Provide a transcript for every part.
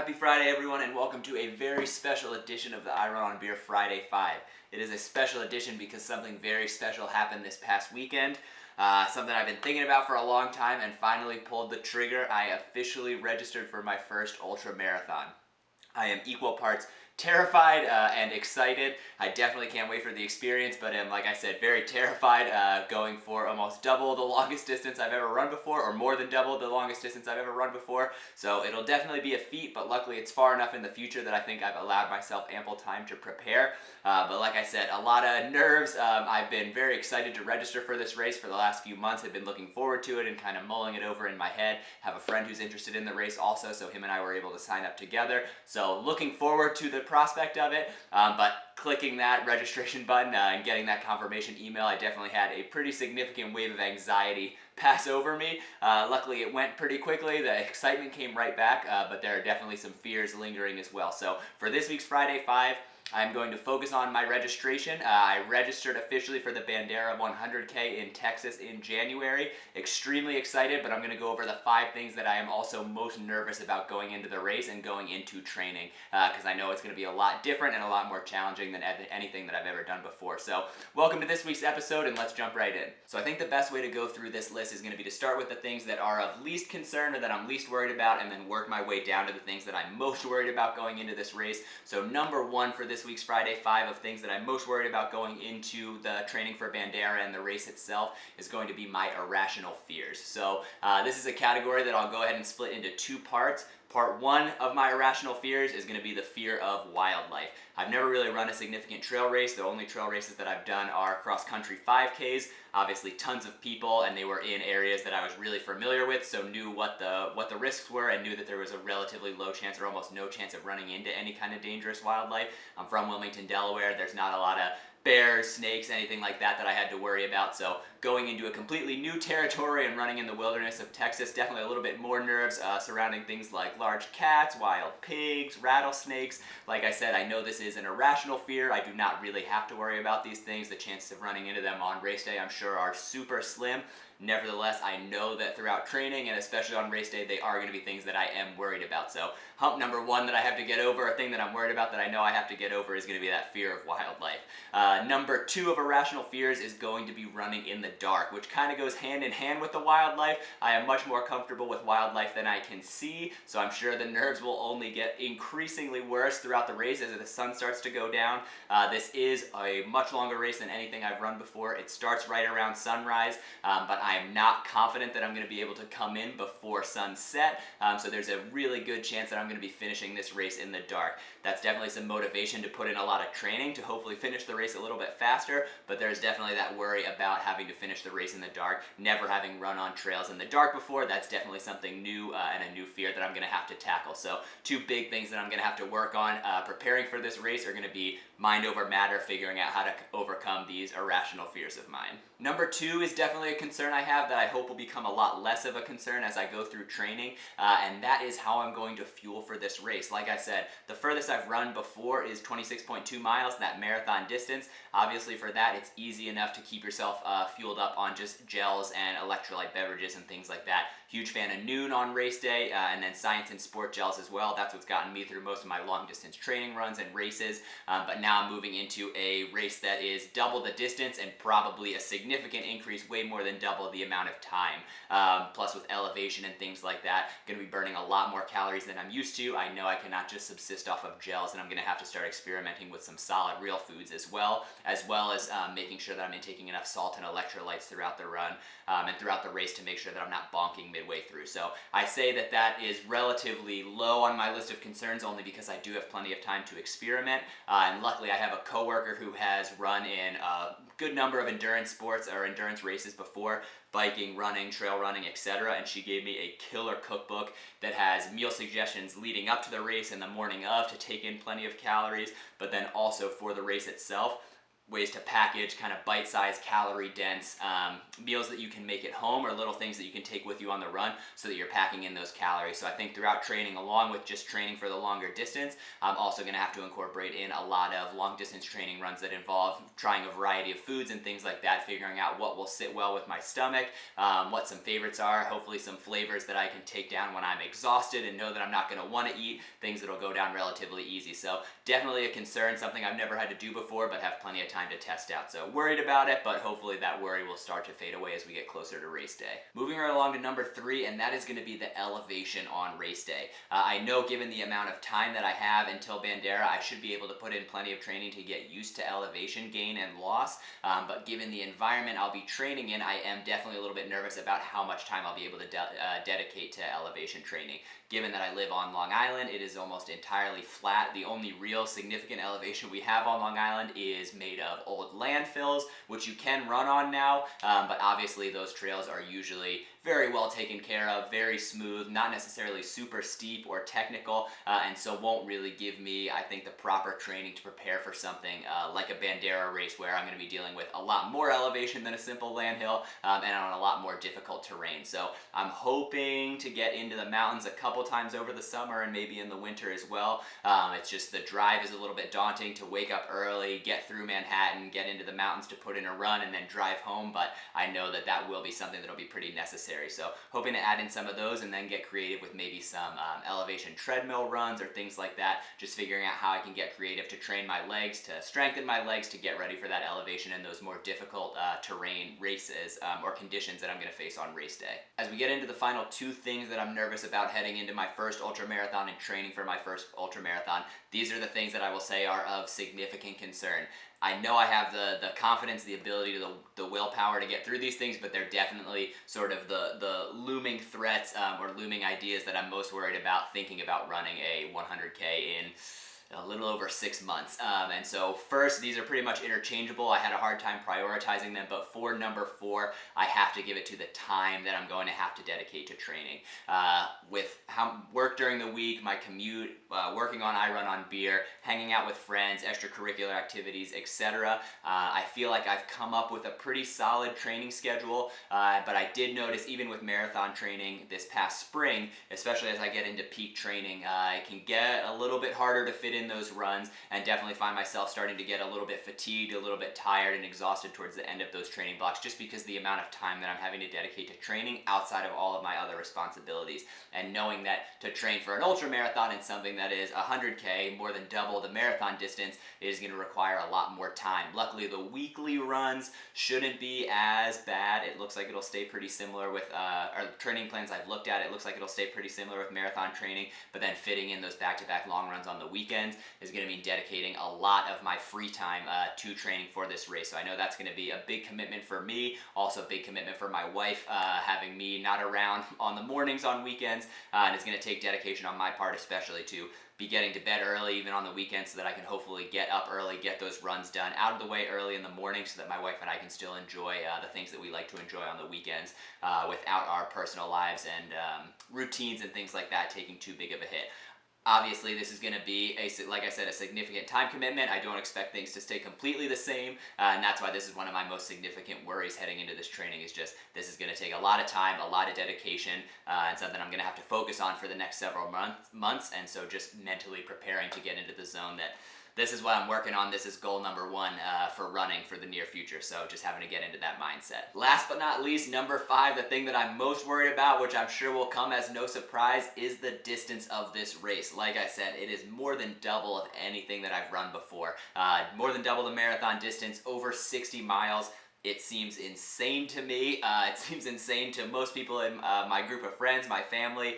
Happy Friday, everyone, and welcome to a very special edition of the iRunOnBeer Friday 5. It is a special edition because something very special happened this past weekend. Something I've been thinking about for a long time and finally pulled the trigger. I officially registered for my first ultramarathon. I am equal parts terrified and excited. I definitely can't wait for the experience, but am, like I said, very terrified, going for almost double the longest distance I've ever run before, or more than double the longest distance I've ever run before. So it'll definitely be a feat, but luckily it's far enough in the future that I think I've allowed myself ample time to prepare. But like I said, a lot of nerves. I've been very excited to register for this race for the last few months. I've been looking forward to it and kind of mulling it over in my head. Have a friend who's interested in the race also, so him and I were able to sign up together. So looking forward to the prospect of it, but clicking that registration button and getting that confirmation email, I definitely had a pretty significant wave of anxiety pass over me. Luckily it went pretty quickly. The excitement came right back, but there are definitely some fears lingering as well. So for this week's Friday 5, I'm going to focus on my registration. I registered officially for the Bandera 100K in Texas in January. Extremely excited, but I'm going to go over the 5 things that I am also most nervous about going into the race and going into training, because I know it's going to be a lot different and a lot more challenging than anything that I've ever done before. So welcome to this week's episode, and let's jump right in. So I think the best way to go through this list is going to be to start with the things that are of least concern or that I'm least worried about, and then work my way down to the things that I'm most worried about going into this race. So number 1 for this week's Friday 5 of things that I'm most worried about going into the training for Bandera and the race itself is going to be my irrational fears. So this is a category that I'll go ahead and split into 2 parts. Part 1 of my irrational fears is going to be the fear of wildlife. I've never really run a significant trail race. The only trail races that I've done are cross-country 5Ks. Obviously tons of people, and they were in areas that I was really familiar with, so knew what the risks were and knew that there was a relatively low chance or almost no chance of running into any kind of dangerous wildlife. I'm from Wilmington, Delaware. There's not a lot of bears, snakes, anything like that I had to worry about. So going into a completely new territory and running in the wilderness of Texas, definitely a little bit more nerves surrounding things like large cats, wild pigs, rattlesnakes. Like I said, I know this is an irrational fear. I do not really have to worry about these things. The chances of running into them on race day, I'm sure, are super slim. Nevertheless, I know that throughout training and especially on race day, they are going to be things that I am worried about. So hump number 1 that I have to get over, a thing that I'm worried about that I know I have to get over, is going to be that fear of wildlife. Number 2 of irrational fears is going to be running in the dark, which kind of goes hand in hand with the wildlife. I am much more comfortable with wildlife than I can see, so I'm sure the nerves will only get increasingly worse throughout the race as the sun starts to go down. This is a much longer race than anything I've run before. It starts right around sunrise, but I am not confident that I'm going to be able to come in before sunset, so there's a really good chance that I'm going to be finishing this race in the dark. That's definitely some motivation to put in a lot of training to hopefully finish the race a little bit faster, but there's definitely that worry about having to finish the race in the dark. Never having run on trails in the dark before, that's definitely something new and a new fear that I'm going to have to tackle. So 2 big things that I'm going to have to work on preparing for this race are going to be mind over matter, figuring out how to overcome these irrational fears of mine. Number 2 is definitely a concern I have that I hope will become a lot less of a concern as I go through training, and that is how I'm going to fuel for this race. Like I said, the furthest I've run before is 26.2 miles, that marathon distance. Obviously for that, it's easy enough to keep yourself fueled up on just gels and electrolyte beverages and things like that. Huge fan of Noon on race day, and then Science and Sport gels as well. That's what's gotten me through most of my long distance training runs and races, but now I'm moving into a race that is double the distance and probably a significant increase, way more than double the amount of time. Plus with elevation and things like that, going to be burning a lot more calories than I'm used to. I know I cannot just subsist off of gels, and I'm going to have to start experimenting with some solid real foods as well as making sure that I'm intaking enough salt and electrolytes throughout the run and throughout the race to make sure that I'm not bonking midway through. So I say that that is relatively low on my list of concerns only because I do have plenty of time to experiment, and luckily I have a coworker who has run in a good number of endurance sports or endurance races before, biking, running, trail running, etc., and she gave me a killer cookbook that has meal suggestions leading up to the race and the morning of to take in plenty of calories, but then also for the race itself. ways to package kind of bite-sized, calorie-dense meals that you can make at home, or little things that you can take with you on the run so that you're packing in those calories. So I think throughout training, along with just training for the longer distance, I'm also going to have to incorporate in a lot of long-distance training runs that involve trying a variety of foods and things like that, figuring out what will sit well with my stomach, what some favorites are, hopefully some flavors that I can take down when I'm exhausted and know that I'm not going to want to eat, things that will go down relatively easy. So definitely a concern, something I've never had to do before, but have plenty of time to test out. So worried about it, but hopefully that worry will start to fade away as we get closer to race day. Moving right along to number 3, and that is going to be the elevation on race day. I know given the amount of time that I have until Bandera, I should be able to put in plenty of training to get used to elevation gain and loss, but given the environment I'll be training in, I am definitely a little bit nervous about how much time I'll be able to dedicate to elevation training. Given that I live on Long Island, it is almost entirely flat. The only real significant elevation we have on Long Island is made of old landfills, which you can run on now, but obviously those trails are usually very well taken care of, very smooth, not necessarily super steep or technical, and so won't really give me, I think, the proper training to prepare for something like a Bandera race, where I'm going to be dealing with a lot more elevation than a simple land hill, and on a lot more difficult terrain. So I'm hoping to get into the mountains a couple times over the summer and maybe in the winter as well. It's just the drive is a little bit daunting to wake up early, get through Manhattan, get into the mountains to put in a run, and then drive home, but I know that that will be something that will be pretty necessary. So hoping to add in some of those and then get creative with maybe some elevation treadmill runs or things like that, just figuring out how I can get creative to train my legs, to strengthen my legs, to get ready for that elevation and those more difficult terrain races or conditions that I'm going to face on race day. As we get into the final 2 things that I'm nervous about heading into my first ultramarathon and training for my first ultramarathon, these are the things that I will say are of significant concern. I know I have the confidence, the ability, the willpower to get through these things, but they're definitely sort of the looming threats or looming ideas that I'm most worried about thinking about running a 100K in a little over 6 months. And so first, these are pretty much interchangeable. I had a hard time prioritizing them, but for number 4, I have to give it to the time that I'm going to have to dedicate to training. With how work during the week, my commute, working on iRunOnBeer, hanging out with friends, extracurricular activities, etc. I feel like I've come up with a pretty solid training schedule, but I did notice even with marathon training this past spring, especially as I get into peak training, it can get a little bit harder to fit in those runs, and definitely find myself starting to get a little bit fatigued, a little bit tired and exhausted towards the end of those training blocks, just because the amount of time that I'm having to dedicate to training outside of all of my other responsibilities. And knowing that to train for an ultramarathon and something that is 100K, more than double the marathon distance, is going to require a lot more time. Luckily, the weekly runs shouldn't be as bad. It looks like it'll stay pretty similar with our training plans I've looked at. It looks like it'll stay pretty similar with marathon training, but then fitting in those back-to-back long runs on the weekends is going to mean dedicating a lot of my free time to training for this race. So I know that's going to be a big commitment for me, also a big commitment for my wife, having me not around on the mornings on weekends, and it's going to take dedication on my part especially to be getting to bed early even on the weekends, so that I can hopefully get up early, get those runs done out of the way early in the morning, so that my wife and I can still enjoy the things that we like to enjoy on the weekends without our personal lives and routines and things like that taking too big of a hit. Obviously, this is going to be, like I said, a significant time commitment. I don't expect things to stay completely the same, and that's why this is one of my most significant worries heading into this training, is just this is going to take a lot of time, a lot of dedication, and something I'm going to have to focus on for the next several months, and so just mentally preparing to get into the zone that this is what I'm working on. This is goal number 1 for running for the near future, so just having to get into that mindset. Last but not least, number 5, the thing that I'm most worried about, which I'm sure will come as no surprise, is the distance of this race. Like I said, it is more than double of anything that I've run before. More than double the marathon distance, over 60 miles. It seems insane to me. It seems insane to most people in my group of friends, my family.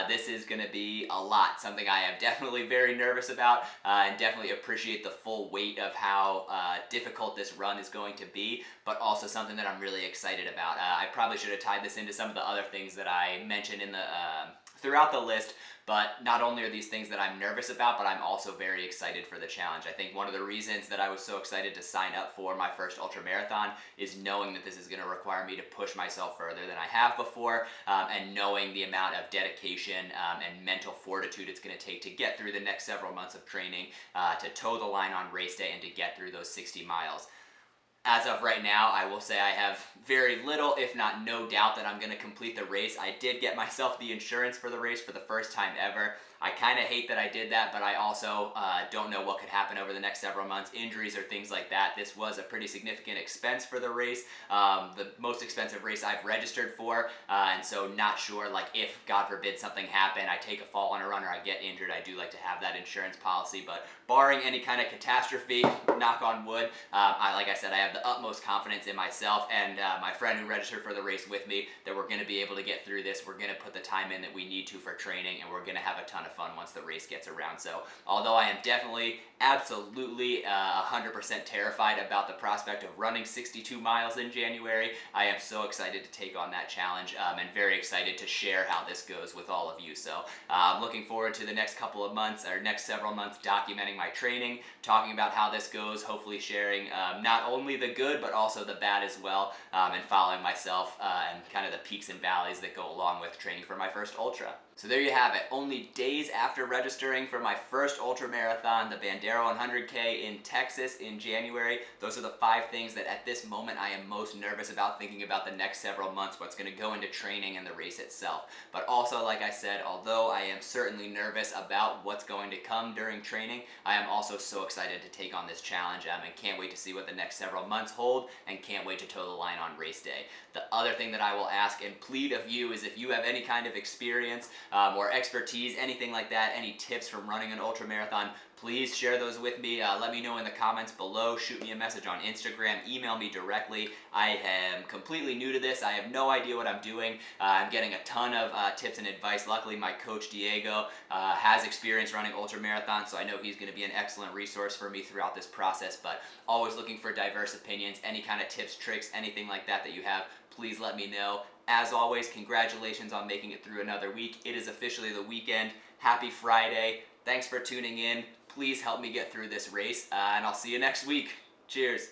This is going to be a lot, something I am definitely very nervous about, and definitely appreciate the full weight of how difficult this run is going to be, but also something that I'm really excited about. I probably should have tied this into some of the other things that I mentioned in the throughout the list. But not only are these things that I'm nervous about, but I'm also very excited for the challenge. I think one of the reasons that I was so excited to sign up for my first ultramarathon is knowing that this is going to require me to push myself further than I have before, and knowing the amount of dedication and mental fortitude it's going to take to get through the next several months of training, to toe the line on race day and to get through those 60 miles. As of right now, I will say I have very little, if not no doubt, that I'm going to complete the race. I did get myself the insurance for the race for the first time ever. I kind of hate that I did that, but I also don't know what could happen over the next several months, injuries or things like that. This was a pretty significant expense for the race, the most expensive race I've registered for, and so not sure, like, if, God forbid, something happened, I take a fall on a run or I get injured, I do like to have that insurance policy, but barring any kind of catastrophe, knock on wood, like I said, I have the utmost confidence in myself and my friend who registered for the race with me that we're going to be able to get through this. We're going to put the time in that we need to for training, and we're going to have a ton of fun once the race gets around. So although I am definitely, absolutely 100% terrified about the prospect of running 62 miles in January, I am so excited to take on that challenge, and very excited to share how this goes with all of you. So I'm looking forward to the next couple of months, or next several months, documenting my training, talking about how this goes, hopefully sharing not only the good but also the bad as well, and following myself and kind of the peaks and valleys that go along with training for my first ultra. So there you have it. Only days after registering for my first ultra marathon, the Bandera 100K in Texas in January, those are the 5 things that at this moment I am most nervous about, thinking about the next several months, what's going to go into training and the race itself. But also, like I said, although I am certainly nervous about what's going to come during training, I am also so excited to take on this challenge, and can't wait to see what the next several months hold, and can't wait to toe the line on race day. The other thing that I will ask and plead of you is, if you have any kind of experience or expertise, anything like that, any tips from running an ultra marathon, please share those with me. Let me know in the comments below. Shoot me a message on Instagram. Email me directly. I am completely new to this. I have no idea what I'm doing. I'm getting a ton of tips and advice. Luckily, my coach Diego has experience running ultra marathons, so I know he's going to be an excellent resource for me throughout this process. But always looking for diverse opinions. Any kind of tips, tricks, anything like that you have, please let me know. As always, congratulations on making it through another week. It is officially the weekend. Happy Friday. Thanks for tuning in. Please help me get through this race, and I'll see you next week. Cheers.